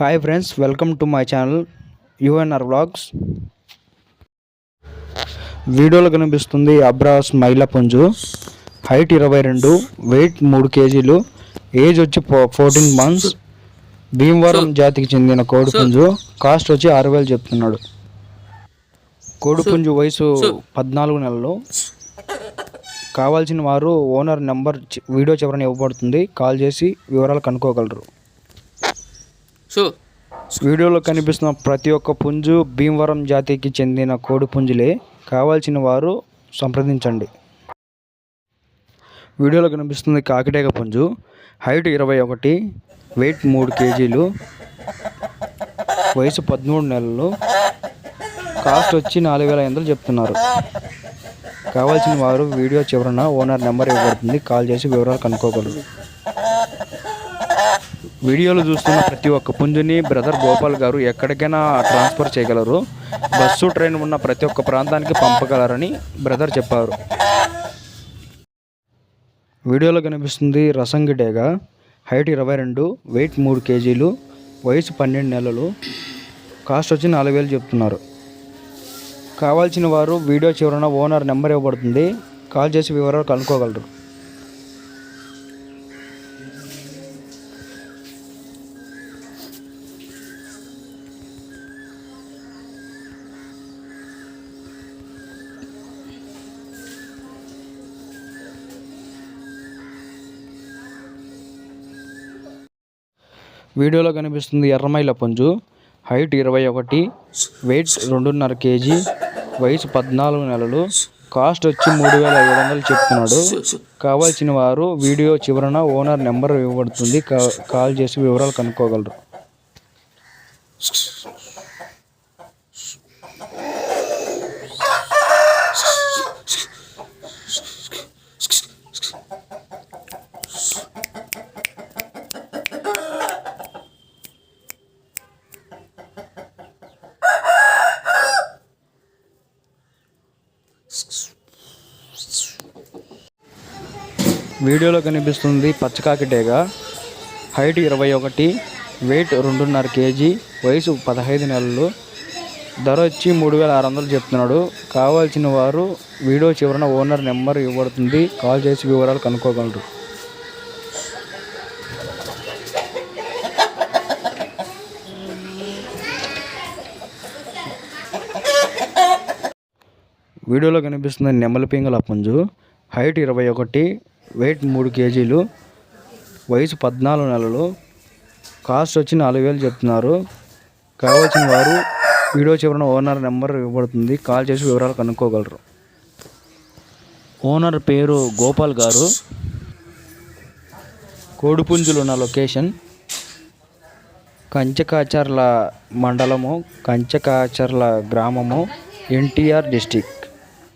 Hi friends, welcome to my channel UNR vlogs. వీడియోలో కనిపిస్తుంది అబ్రాస్ మైలా పుంజు. హైట్ 22, వెయిట్ 3 kg, ఏజ్ వచ్చి 14 months. భీమవరం జాతికి చెందిన కోడిపుంజు. కాస్ట్ వచ్చి 6,000 చెప్తున్నాడు. కోడిపుంజు వయసు 14 నెలలు. కావాల్సిన వారు ఓనర్ నెంబర్ వీడియో చివరన ఇవ్వబడుతుంది. కాల్ చేసి వివరాలు కనుక్కోగలరు. వీడియోలో కనిపిస్తున్న ప్రతి ఒక్క పుంజు భీమవరం జాతికి చెందిన కోడిపుంజులే. కావాల్సిన వారు సంప్రదించండి. వీడియోలో కనిపిస్తుంది కాకిటేగ పుంజు. హైట్ 21, వెయిట్ 3 kg, వయసు 13 నెలలు. కాస్ట్ వచ్చి 4,500 చెప్తున్నారు. కావాల్సిన వారు వీడియో చివరన ఓనర్ నెంబర్ ఇవ్వబడుతుంది. కాల్ చేసి వివరాలు కనుక్కోగలరు. వీడియోలో చూస్తున్న ప్రతి ఒక్క పుంజుని బ్రదర్ గోపాల్ గారు ఎక్కడికైనా ట్రాన్స్ఫర్ చేయగలరు. బస్సు, ట్రైన్ ఉన్న ప్రతి ఒక్క ప్రాంతానికి పంపగలరని బ్రదర్ చెప్పారు. వీడియోలో కనిపిస్తుంది రసంగి డేగ. హైట్ 22, వెయిట్ 3 kg, వయసు 12 నెలలు. కాస్ట్ వచ్చి 4,000 చెప్తున్నారు. కావాల్సిన వారు వీడియో చివరన ఓనర్ నెంబర్ ఇవ్వబడుతుంది. కాల్ చేసి వివరాలు కనుక్కోగలరు. వీడియోలో కనిపిస్తుంది ఎర్రమైల పుంజు. హైట్ 21, వెయిట్ 2.5 kg, వయసు 14 నెలలు. కాస్ట్ వచ్చి 3,500 చెప్తున్నాడు. కావాల్సిన వారు వీడియో చివరన ఓనర్ నెంబర్ ఇవ్వబడుతుంది. కాల్ చేసి వివరాలు కనుక్కోగలరు. వీడియోలో కనిపిస్తుంది పచ్చకాకిటేగ. హైట్ 21, వెయిట్ 2.5 kg, వయసు 15 నెలలు. ధర వచ్చి 3,600 చెప్తున్నాడు. కావాల్సిన వారు వీడియో చివరన ఓనర్ నెంబర్ ఇవ్వబడుతుంది. కాల్ చేసి వివరాలు కనుక్కోగలరు. వీడియోలో కనిపిస్తుంది నెమలిపింగళ పుంజు. హైట్ 21, వెయిట్ 3 kg, వయసు 14 నెలలు. కాస్ట్ వచ్చి 4,000 చెప్తున్నారు. కావాల్సిన వారు వీడియో చివరన ఓనర్ నెంబర్ ఇవ్వబడుతుంది. కాల్ చేసి వివరాలు కనుక్కోగలరు. ఓనర్ పేరు గోపాల్ గారు. కోడిపుంజులు ఉన్న లొకేషన్ కంచకాచర్ల మండలము, కంచకాచర్ల గ్రామము, ఎన్టీఆర్ డిస్టిక్.